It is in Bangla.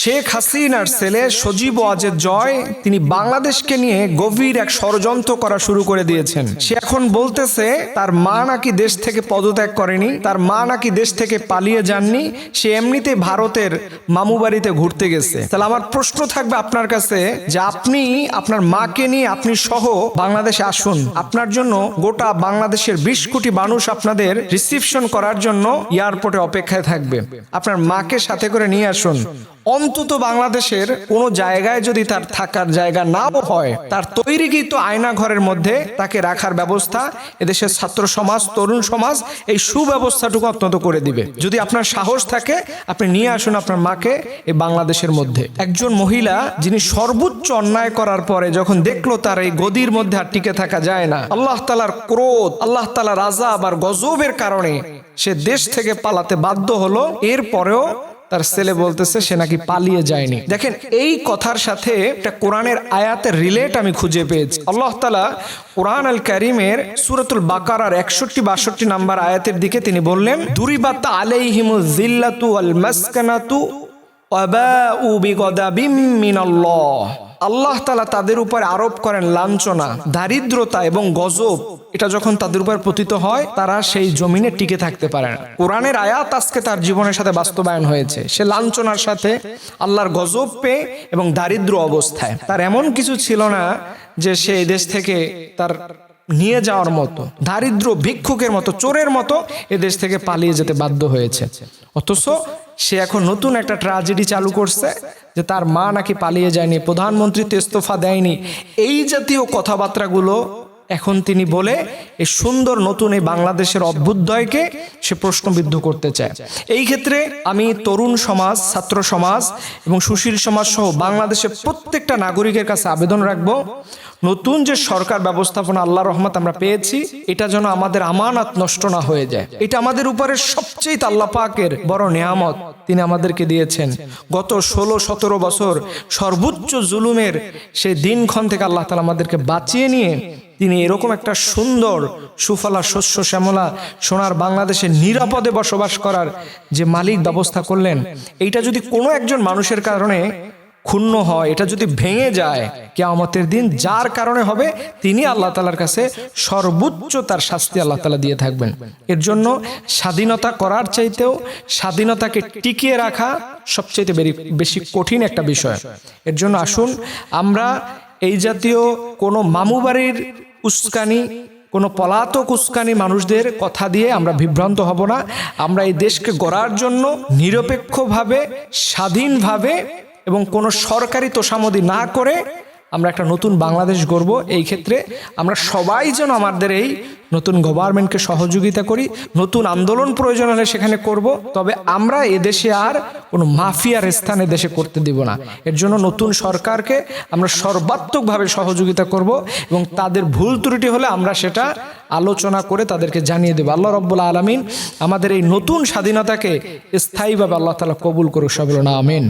শেখ হাসিনার ছেলে সজীব ওয়াজেদ জয় তিনি বাংলাদেশকে নিয়ে গভীর এক ষড়যন্ত্র করা শুরু করে দিয়েছেন। সে এখন বলতেছে তার মা নাকি দেশ থেকে পদত্যাগ করেনি, তার মা নাকি দেশ থেকে পালিয়ে যাননি, সে এমনিতে ভারতের মামু বাড়িতে ঘুরতে গেছে। তাহলে আমার প্রশ্ন থাকবে আপনার কাছে যে আপনি আপনার মাকে নিয়ে আপনি সহ বাংলাদেশে আসুন, আপনার জন্য গোটা বাংলাদেশের 20 কোটি মানুষ আপনাদের রিসিপশন করার জন্য এয়ারপোর্টে অপেক্ষায় থাকবে। আপনার মাকে সাথে করে নিয়ে আসুন। অন্তত বাংলাদেশের কোনো জায়গায় যদি তার থাকার জায়গা নাও হয়, তার তৈরিকৃত আয়না ঘরের মধ্যে তাকে রাখার ব্যবস্থা এদেশের ছাত্র সমাজ, তরুণ সমাজ এই সুব্যবস্থাটুকু অত্যন্ত করে দিবে। যদি আপনার সাহস থাকে আপনি নিয়ে আসুন আপনার মাকে এই বাংলাদেশের মধ্যে। একজন মহিলা যিনি সর্বোচ্চ অন্যায় করার পরে যখন দেখলো তার এই গদির মধ্যে আর টিকে থাকা যায় না, আল্লাহ তাআলার ক্রোধ, আল্লাহ তাআলার আযাব আর গজবের কারণে সে দেশ থেকে পালাতে বাধ্য হলো, এরপরেও তার ছেলে বলতেছে সে নাকি পালিয়ে যায়নি। দেখেন এই কথার সাথে একটা কোরআনের আয়াতের রিলেট আমি খুঁজে পেয়েছি। আল্লাহ তাআলা কোরআন আল কারীমের সূরাতুল বাকারার 61-62 নম্বর আয়াতের দিকে তিনি বললেন, দুরিবাত আলাইহিমুয যিল্লাতু ওয়াল মাসকানাতু ওয়া বাউ বিগদাবিম মিনাল্লাহ। আল্লাহ তাআলা তাদের উপর আরোপ করেন লাঞ্ছনা, দারিদ্রতা এবং গজব। এটা যখন তাদের উপর পতিত হয় তারা সেই জমিনে টিকে থাকতে পারে না। কোরআনের আয়াত আজকে তার জীবনের সাথে বাস্তবায়ন হয়েছে। সে লাঞ্ছনার সাথে আল্লাহর গজব পেয়ে এবং দারিদ্র অবস্থায়, তার এমন কিছু ছিল না যে সে দেশ থেকে তার নিয়ে যাওয়ার মতো, দারিদ্র ভিক্ষুকের মতো, চোরের মতো এদেশ থেকে পালিয়ে যেতে বাধ্য হয়েছে। অথচ সে এখন নতুন একটা ট্র্যাজেডি চালু করছে যে তার মা নাকি পালিয়ে যায়নি, প্রধানমন্ত্রী তো ইস্তফা দেয়নি। এই জাতীয় কথাবার্তাগুলো এখন তিনি বলে এই সুন্দর নতুন এই বাংলাদেশের অভ্যুদয়কে সে প্রশ্নবিদ্ধ করতে চায়। এই ক্ষেত্রে আমি তরুণ সমাজ, ছাত্র সমাজ এবং সুশীল সমাজ সহ বাংলাদেশের প্রত্যেকটা নাগরিকের কাছে আবেদন রাখবো, নতুন যে সরকার ব্যবস্থাপনা আল্লাহর রহমত আমরা পেয়েছি, এটা যেন আমাদের আমানত নষ্ট না হয়ে যায়। এটা আমাদের উপরে সবচেয়ে আল্লাহ পাকের বড় নিয়ামত তিনি আমাদেরকে দিয়েছেন। গত 16-17 বছর সর্বোচ্চ জুলুমের সেই দিনক্ষণ থেকে আল্লাহ তাআলা আমাদেরকে বাঁচিয়ে নিয়ে তিনি এরকম একটা সুন্দর সুফলা শস্য শ্যামলা সোনার বাংলাদেশে নিরাপদে বসবাস করার যে মালিক ব্যবস্থা করলেন, এইটা যদি কোনো একজন মানুষের কারণে ক্ষুণ্ণ হয়, এটা যদি ভেঙে যায়, কিয়ামতের দিন যার কারণে হবে তিনি আল্লাহ তাআলার কাছে সর্বোচ্চ তার শাস্তি আল্লাহ তাআলা দিয়ে থাকবেন। এর জন্য স্বাধীনতা করার চাইতেও স্বাধীনতাকে টিকিয়ে রাখা সবচেয়ে বেশি কঠিন একটা বিষয়। এর জন্য আসুন আমরা এই জাতীয় কোনো মামুবাড়ির উস্কানি, কোনো পলাতক উস্কানি মানুষদের কথা দিয়ে আমরা বিভ্রান্ত হব না। আমরা এই দেশকে গড়ার জন্য নিরপেক্ষভাবে, স্বাধীনভাবে এবং কোনো সরকারি তোষামদি না করে আমরা একটা নতুন বাংলাদেশ গড়ব। এই ক্ষেত্রে আমরা সবাই যেন আমাদের এই নতুন গভর্নমেন্টকে সহযোগিতা করি। নতুন আন্দোলন প্রয়োজন হলে সেখানে করব, তবে আমরা এদেশে আর কোনো মাফিয়ার স্থান এদেশে করতে দিব না। এর জন্য নতুন সরকারকে আমরা সর্বাত্মকভাবে সহযোগিতা করব এবং তাদের ভুল ত্রুটি হলে আমরা সেটা আলোচনা করে তাদেরকে জানিয়ে দেব। আল্লাহ রাব্বুল আলামিন আমাদের এই নতুন স্বাধীনতাকে স্থায়ীভাবে আল্লাহ তাআলা কবুল করুক। সবাই বলুন আমিন।